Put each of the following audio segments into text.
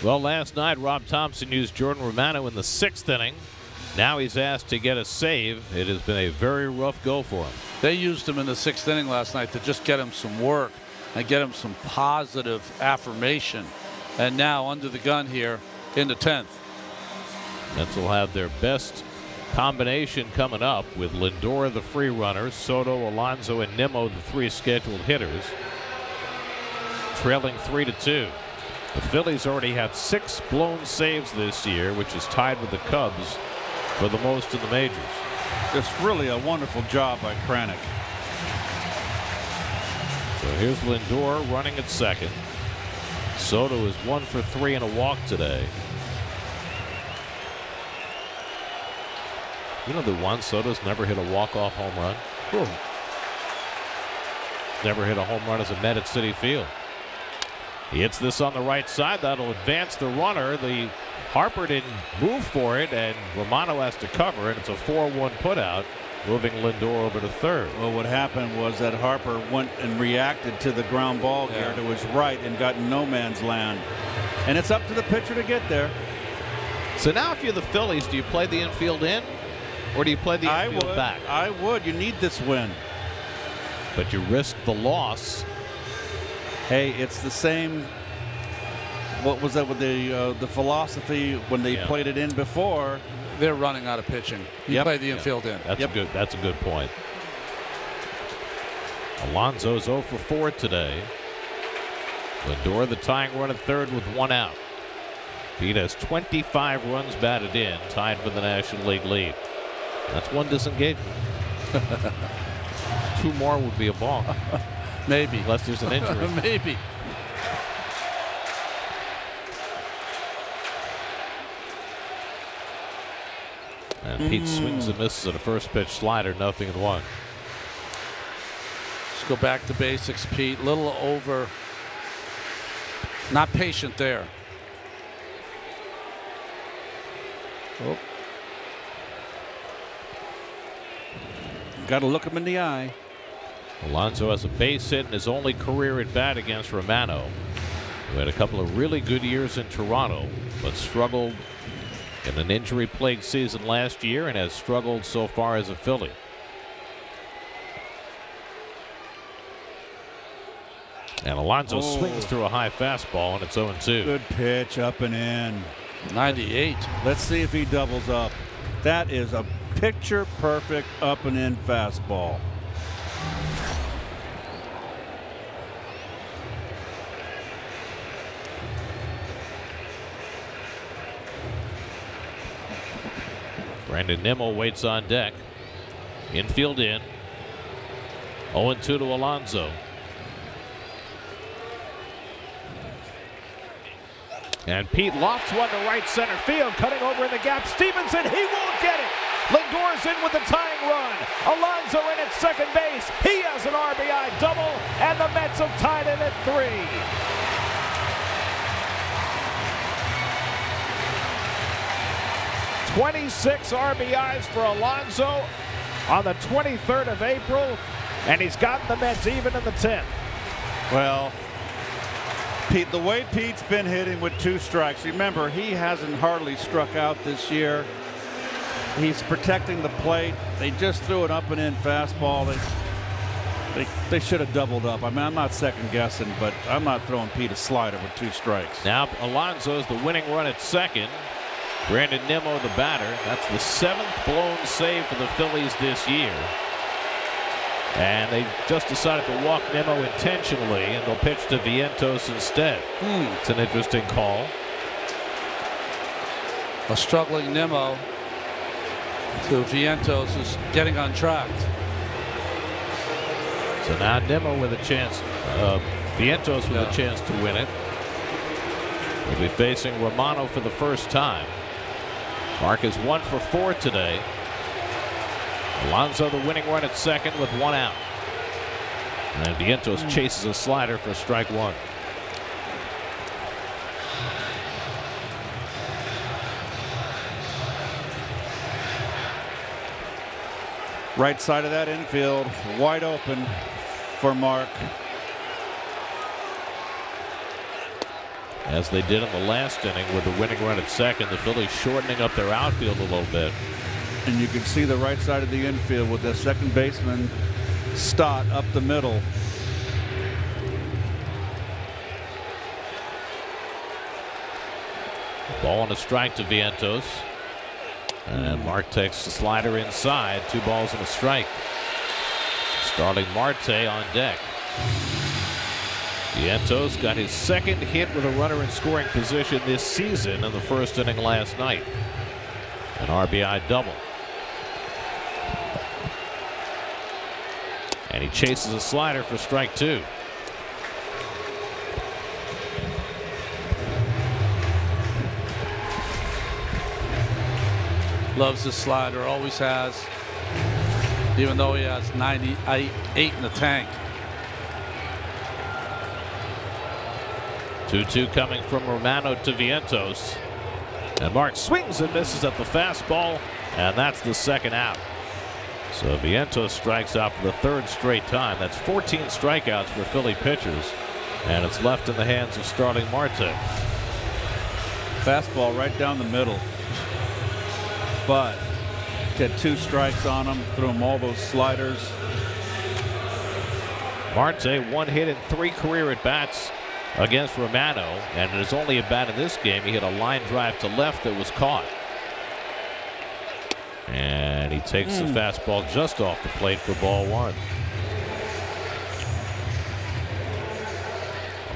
Well, last night, Rob Thompson used Jordan Romano in the 6th inning. Now he's asked to get a save. It has been a very rough go for him. They used him in the 6th inning last night to just get him some work and get him some positive affirmation. And now under the gun here in the 10th. Mets will have their best combination coming up with Lindor, the free runner, Soto, Alonso, and Nimmo, the 3 scheduled hitters. Trailing 3-2. The Phillies already have 6 blown saves this year, which is tied with the Cubs for the most in the majors. Just really a wonderful job by Kranick. So here's Lindor running at second. Soto is 1 for 3 and a walk today. You know that Juan Soto's never hit a walk-off home run? Ooh. Never hit a home run as a Met at Citi Field. He hits this on the right side. That'll advance the runner. The Harper didn't move for it, and Romano has to cover it. It's a 4-1 putout, moving Lindor over to third. Well, what happened was that Harper went and reacted to the ground ball here to his right and got in no man's land. And it's up to the pitcher to get there. So now if you're the Phillies, do you play the infield in, or do you play the infield back? I would. You need this win. But you risk the loss. Hey, it's the same. What was that with the philosophy when they played it in before? They're running out of pitching. You play the infield in. That's a good point. Alonso's 0 for 4 today. Lindor the tying run at third with 1 out. Pete has 25 runs batted in, tied for the National League lead. That's 1 disengagement. 2 more would be a ball. Maybe. Unless there's an injury. Maybe. And Pete swings and misses at a first pitch slider, 0-1. Let's go back to basics, Pete. Little over. Not patient there. Oh. Got to look him in the eye. Alonso has a base hit in his only career at bat against Romano, who had a couple of really good years in Toronto, but struggled in an injury-plagued season last year and has struggled so far as a Philly. And Alonso swings through a high fastball, and it's 0-2. Good pitch, up and in. 98. Let's see if he doubles up. That is a picture-perfect up and in fastball. Brandon Nimmo waits on deck. Infield in. 0-2 to Alonso. And Pete lofts one to right center field, cutting over in the gap. Stevenson, he won't get it. Lindor's in with the tying run. Alonso in at second base. He has an RBI double, and the Mets have tied it at 3. 26 RBIs for Alonso on the 23rd of April, and he's gotten the Mets even in the 10th. Well, Pete, the way Pete's been hitting with 2 strikes, remember, he hasn't hardly struck out this year. He's protecting the plate. They just threw an up and in fastball. They should have doubled up. I mean, I'm not second guessing, but I'm not throwing Pete a slider with 2 strikes. Now Alonso's the winning run at second. Brandon Nimmo the batter. That's the 7th blown save for the Phillies this year. And they just decided to walk Nimmo intentionally, and they'll pitch to Vientos instead. It's an interesting call. A struggling Nimmo to Vientos is getting on track. So now Nimmo with a chance. Vientos with a chance to win it. He'll be facing Romano for the first time. Mark is 1 for 4 today. Alonso the winning run at second with 1 out. And Vientos chases a slider for strike 1. Right side of that infield, wide open for Mark. as they did in the last inning with the winning run at second. The Phillies shortening up their outfield a little bit. And you can see the right side of the infield with the second baseman Stott up the middle. Ball and a strike to Vientos. And Marte takes the slider inside. 2 balls and a strike. Starting Marte on deck. Vientos got his second hit with a runner in scoring position this season in the first inning last night. An RBI double. And he chases a slider for strike 2. Loves his slider, always has, even though he has 98 in the tank. 2-2 coming from Romano to Vientos. And Mark swings and misses at the fastball, and that's the second out. So Vientos strikes out for the 3rd straight time. That's 14 strikeouts for Philly pitchers, and it's left in the hands of starting Marte. Fastball right down the middle. But get 2 strikes on him, threw him all those sliders. Marte 1 hit in 3 career at-bats against Romano, and in his only at-bat in this game, he hit a line drive to left that was caught. And he takes the fastball just off the plate for ball 1.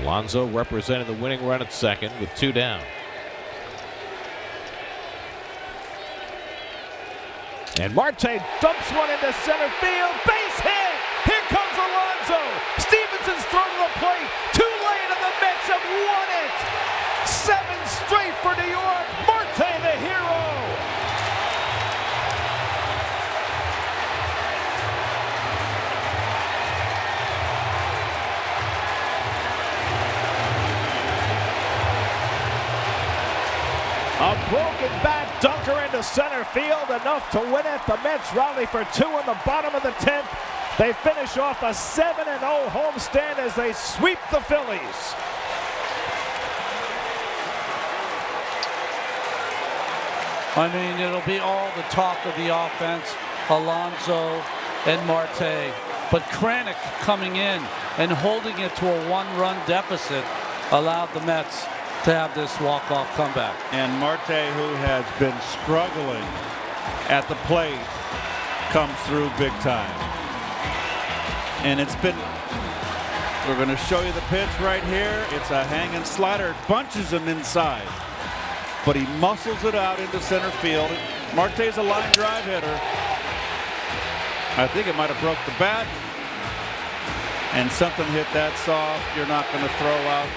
Alonso representing the winning run at second with 2 down. And Marte dumps one into center field. Base hit! Here comes Alonso! Stevenson's thrown to the plate. Too late, and the Mets have won it! 7 straight for New York. Marte the hero! A broken bat dunker into center field, enough to win it. The Mets rally for 2 in the bottom of the 10th. They finish off a 7-0 homestand as they sweep the Phillies. I mean, it'll be all the talk of the offense, Alonso and Marte. But Kranick coming in and holding it to a 1-run deficit allowed the Mets to have this walk-off comeback. And Marte, who has been struggling at the plate, comes through big time. And it's been, we're going to show you the pitch right here. It's a hanging slider. It bunches him inside, but he muscles it out into center field. Marte's a line drive hitter. I think it might have broke the bat, and something hit that soft. You're not going to throw out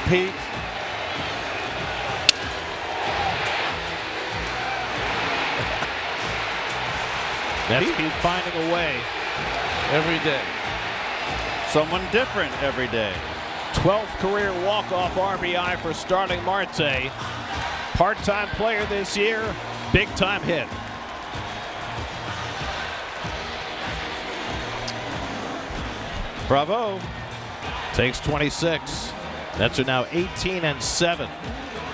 Pete. Mets keep finding a way every day. Someone different every day. 12th career walk-off RBI for starting Marte. Part-time player this year, big-time hit. Bravo. Takes 26. Mets are now 18-7.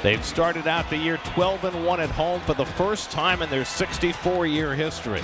They've started out the year 12-1 at home for the first time in their 64-year history.